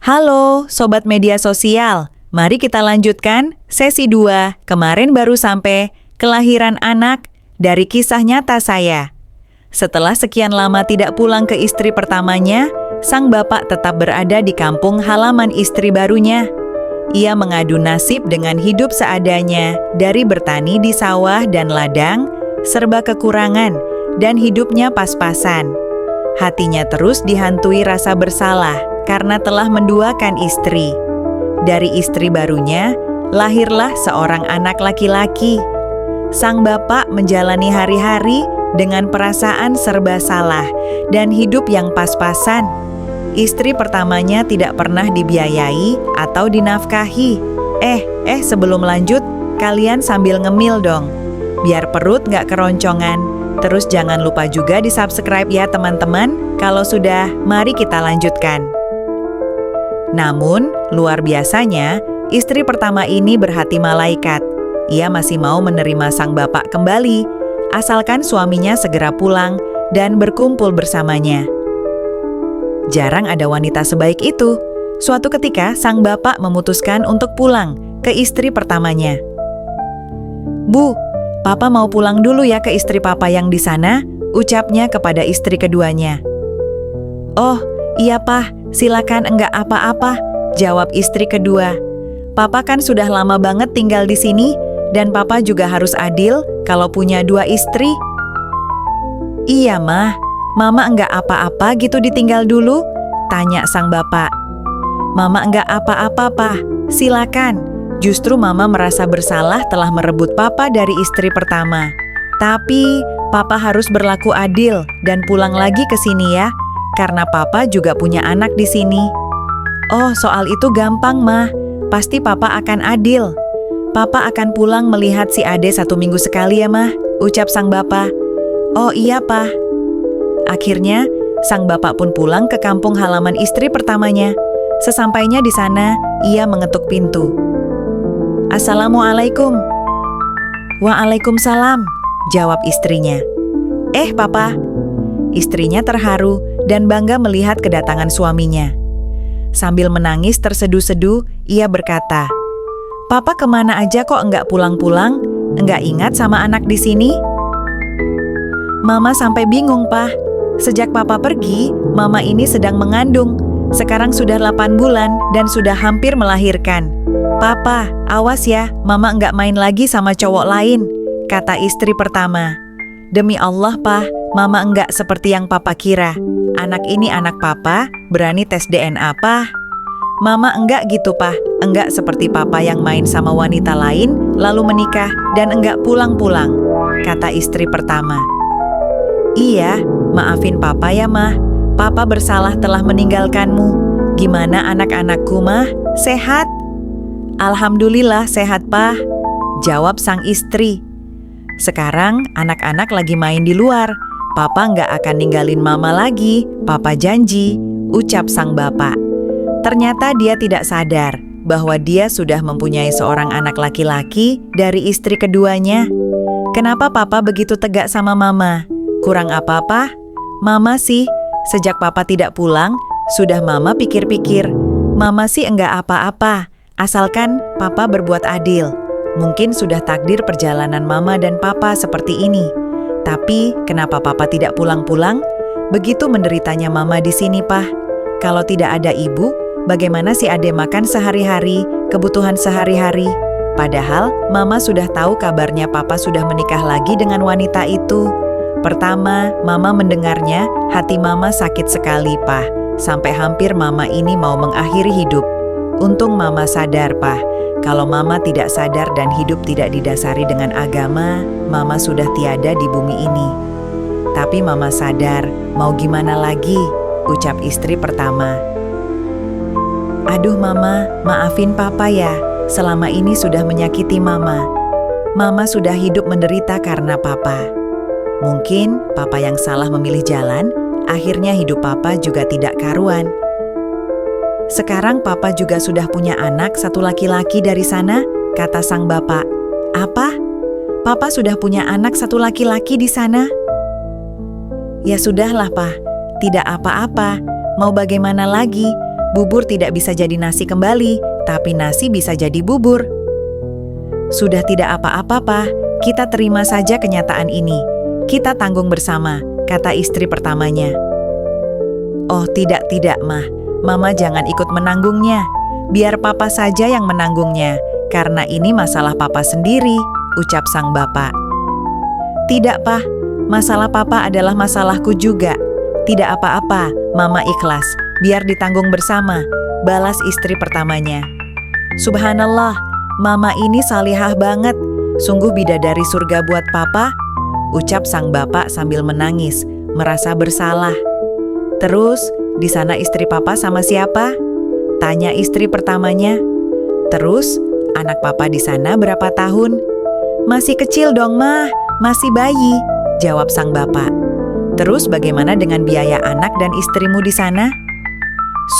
Halo, Sobat Media Sosial. Mari kita lanjutkan sesi 2. Kemarin baru sampai kelahiran anak dari kisah nyata saya. Setelah sekian lama tidak pulang ke istri pertamanya, sang bapak tetap berada di kampung halaman istri barunya. Ia mengadu nasib dengan hidup seadanya, dari bertani di sawah dan ladang, serba kekurangan, dan hidupnya pas-pasan. Hatinya terus dihantui rasa bersalah karena telah menduakan istri. Dari istri barunya, lahirlah seorang anak laki-laki. Sang bapak menjalani hari-hari dengan perasaan serba salah dan hidup yang pas-pasan. Istri pertamanya tidak pernah dibiayai atau dinafkahi. Sebelum lanjut, kalian sambil ngemil dong, biar perut nggak keroncongan. Terus jangan lupa juga di-subscribe ya teman-teman. Kalau sudah, mari kita lanjutkan. Namun, luar biasanya, istri pertama ini berhati malaikat. Ia masih mau menerima sang bapak kembali, asalkan suaminya segera pulang dan berkumpul bersamanya. Jarang ada wanita sebaik itu. Suatu ketika, sang bapak memutuskan untuk pulang ke istri pertamanya. "Bu, Papa mau pulang dulu ya ke istri Papa yang di sana," ucapnya kepada istri keduanya. "Oh, iya Pak, silakan, enggak apa-apa," jawab istri kedua. "Papa kan sudah lama banget tinggal di sini, dan Papa juga harus adil kalau punya 2 istri." "Iya Mah, Mama enggak apa-apa gitu ditinggal dulu?" tanya sang bapak. "Mama enggak apa-apa Pak, silakan. Justru Mama merasa bersalah telah merebut Papa dari istri pertama. Tapi Papa harus berlaku adil dan pulang lagi ke sini ya, karena Papa juga punya anak di sini." "Oh, soal itu gampang Mah, pasti Papa akan adil. Papa akan pulang melihat si Ade 1 minggu sekali ya Mah," ucap sang bapak. "Oh iya Pak." Akhirnya, sang bapak pun pulang ke kampung halaman istri pertamanya. Sesampainya di sana, ia mengetuk pintu. "Assalamualaikum." "Waalaikumsalam," jawab istrinya. Papa." Istrinya terharu dan bangga melihat kedatangan suaminya. Sambil menangis terseduh-seduh, ia berkata, "Papa kemana aja kok enggak pulang-pulang? Enggak ingat sama anak di sini?" "Mama sampai bingung, Pak. Sejak Papa pergi, Mama ini sedang mengandung. Sekarang sudah 8 bulan dan sudah hampir melahirkan. Papa, awas ya, Mama enggak main lagi sama cowok lain," kata istri pertama. "Demi Allah, Pak, Mama enggak seperti yang Papa kira. Anak ini anak Papa, berani tes DNA, Pak." "Mama enggak gitu, Pak. Enggak seperti Papa yang main sama wanita lain, lalu menikah dan enggak pulang-pulang," kata istri pertama. "Iya, maafin Papa ya, Mah. Papa bersalah telah meninggalkanmu. Gimana anak-anakku, Mah? Sehat?" "Alhamdulillah sehat, Pak," jawab sang istri. "Sekarang anak-anak lagi main di luar. Papa nggak akan ninggalin Mama lagi, Papa janji," ucap sang bapak. Ternyata dia tidak sadar bahwa dia sudah mempunyai seorang anak laki-laki dari istri keduanya. Kenapa Papa begitu tegak sama Mama? Kurang apa-apa? Mama sih, sejak Papa tidak pulang, sudah Mama pikir-pikir. Mama sih enggak apa-apa, asalkan Papa berbuat adil. Mungkin sudah takdir perjalanan Mama dan Papa seperti ini. Tapi kenapa Papa tidak pulang-pulang? Begitu menderitanya Mama di sini, Pak. Kalau tidak ada ibu, bagaimana si Ade makan sehari-hari, kebutuhan sehari-hari? Padahal Mama sudah tahu kabarnya Papa sudah menikah lagi dengan wanita itu. Pertama, Mama mendengarnya, hati Mama sakit sekali, Pak. Sampai hampir Mama ini mau mengakhiri hidup. Untung Mama sadar, Pak. Kalau Mama tidak sadar dan hidup tidak didasari dengan agama, Mama sudah tiada di bumi ini. Tapi Mama sadar, mau gimana lagi? Ucap istri pertama. "Aduh Mama, maafin Papa ya. Selama ini sudah menyakiti Mama. Mama sudah hidup menderita karena Papa. Mungkin Papa yang salah memilih jalan, akhirnya hidup Papa juga tidak karuan. Sekarang Papa juga sudah punya anak 1 laki-laki dari sana," kata sang bapak. "Apa? Papa sudah punya anak 1 laki-laki di sana?" "Ya sudahlah, Pak. Tidak apa-apa. Mau bagaimana lagi? bubur tidak bisa jadi nasi kembali, tapi nasi bisa jadi bubur. Sudah tidak apa-apa, Pak. Kita terima saja kenyataan ini. Kita tanggung bersama, kata istri pertamanya. Oh, tidak, Mah. Mama jangan ikut menanggungnya. Biar papa saja yang menanggungnya, karena ini masalah papa sendiri, ucap sang bapak. Tidak, Pak. Masalah papa adalah masalahku juga. Tidak apa-apa, Mama ikhlas. Biar ditanggung bersama, balas istri pertamanya. Subhanallah, Mama ini salihah banget. Sungguh bidadari surga buat papa, ucap sang bapak sambil menangis, merasa bersalah. Terus, di sana istri papa sama siapa? Tanya istri pertamanya. Terus, anak papa di sana berapa tahun? Masih kecil dong, Mah. Masih bayi, jawab sang bapak. Terus bagaimana dengan biaya anak dan istrimu di sana?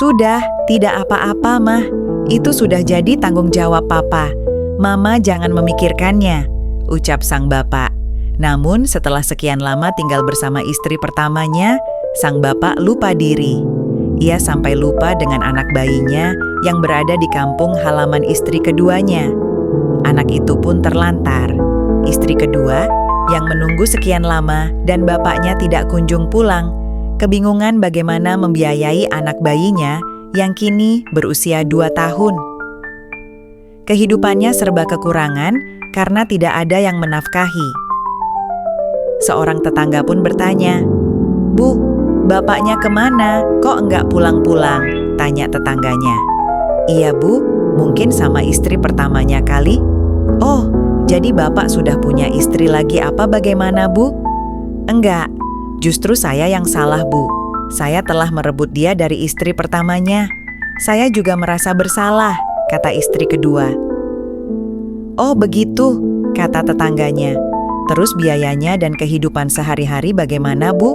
Sudah, tidak apa-apa, Mah. Itu sudah jadi tanggung jawab papa. Mama jangan memikirkannya, ucap sang bapak. Namun setelah sekian lama tinggal bersama istri pertamanya, sang bapak lupa diri. Ia sampai lupa dengan anak bayinya yang berada di kampung halaman istri keduanya. Anak itu pun terlantar. Istri kedua yang menunggu sekian lama dan bapaknya tidak kunjung pulang, kebingungan bagaimana membiayai anak bayinya yang kini berusia 2 tahun. Kehidupannya serba kekurangan karena tidak ada yang menafkahi. Seorang tetangga pun bertanya, "Bu, bapaknya kemana? Kok enggak pulang-pulang?" tanya tetangganya. "Iya, Bu, mungkin sama istri pertamanya kali." "Oh, jadi bapak sudah punya istri lagi apa bagaimana, Bu?" "Enggak, justru saya yang salah, Bu. Saya telah merebut dia dari istri pertamanya. Saya juga merasa bersalah," kata istri kedua. "Oh begitu," kata tetangganya. "Terus biayanya dan kehidupan sehari-hari bagaimana, Bu?"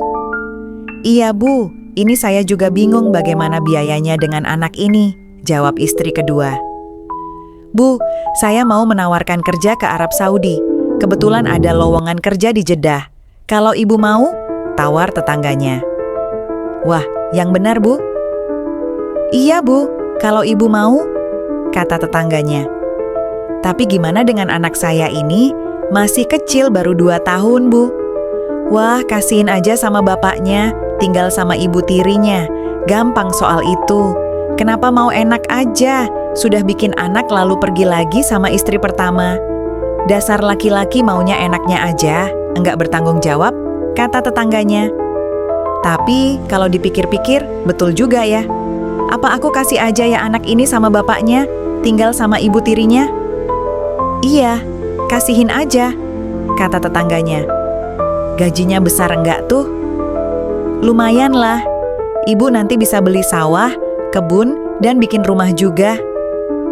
"Iya, Bu, ini saya juga bingung bagaimana biayanya dengan anak ini," jawab istri kedua. "Bu, saya mau menawarkan kerja ke Arab Saudi. Kebetulan ada lowongan kerja di Jeddah. Kalau Ibu mau?" tawar tetangganya. "Wah, yang benar, Bu?" "Iya, Bu, kalau Ibu mau," kata tetangganya. "Tapi gimana dengan anak saya ini? Masih kecil, baru 2 tahun, Bu." "Wah, kasihin aja sama bapaknya, tinggal sama ibu tirinya. Gampang soal itu. Kenapa mau enak aja? Sudah bikin anak lalu pergi lagi sama istri pertama. Dasar laki-laki maunya enaknya aja, enggak bertanggung jawab," kata tetangganya. "Tapi kalau dipikir-pikir, betul juga ya. Apa aku kasih aja ya anak ini sama bapaknya, tinggal sama ibu tirinya?" "Iya, kasihin aja," kata tetangganya. "Gajinya besar enggak tuh?" "Lumayan lah. Ibu nanti bisa beli sawah, kebun, dan bikin rumah juga."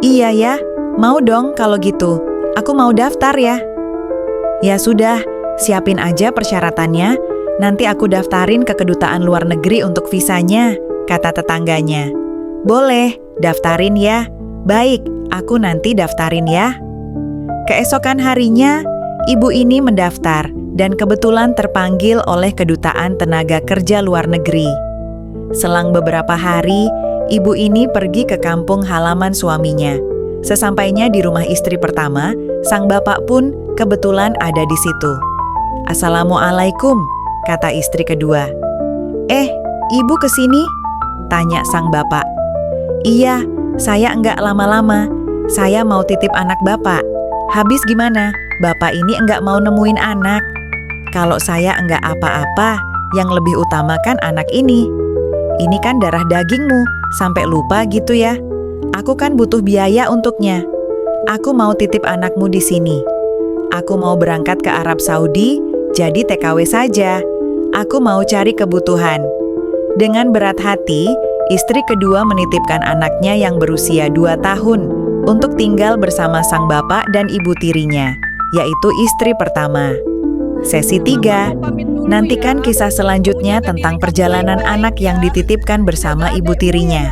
"Iya ya, mau dong kalau gitu. Aku mau daftar ya." "Ya sudah, siapin aja persyaratannya. Nanti aku daftarin ke kedutaan luar negeri untuk visanya," kata tetangganya. "Boleh, daftarin ya." "Baik, aku nanti daftarin ya." Keesokan harinya, ibu ini mendaftar dan kebetulan terpanggil oleh kedutaan tenaga kerja luar negeri. Selang beberapa hari, ibu ini pergi ke kampung halaman suaminya. Sesampainya di rumah istri pertama, sang bapak pun kebetulan ada di situ. "Assalamualaikum," kata istri kedua. Ibu kesini?" tanya sang bapak. "Iya, saya enggak lama-lama. Saya mau titip anak bapak. Habis gimana? Bapak ini enggak mau nemuin anak. Kalau saya enggak apa-apa, yang lebih utamakan anak ini. Ini kan darah dagingmu, sampai lupa gitu ya. Aku kan butuh biaya untuknya. Aku mau titip anakmu di sini. Aku mau berangkat ke Arab Saudi, jadi TKW saja. Aku mau cari kebutuhan." Dengan berat hati, istri kedua menitipkan anaknya yang berusia 2 tahun untuk tinggal bersama sang bapak dan ibu tirinya, yaitu istri pertama. Sesi 3, nantikan kisah selanjutnya tentang perjalanan anak yang dititipkan bersama ibu tirinya.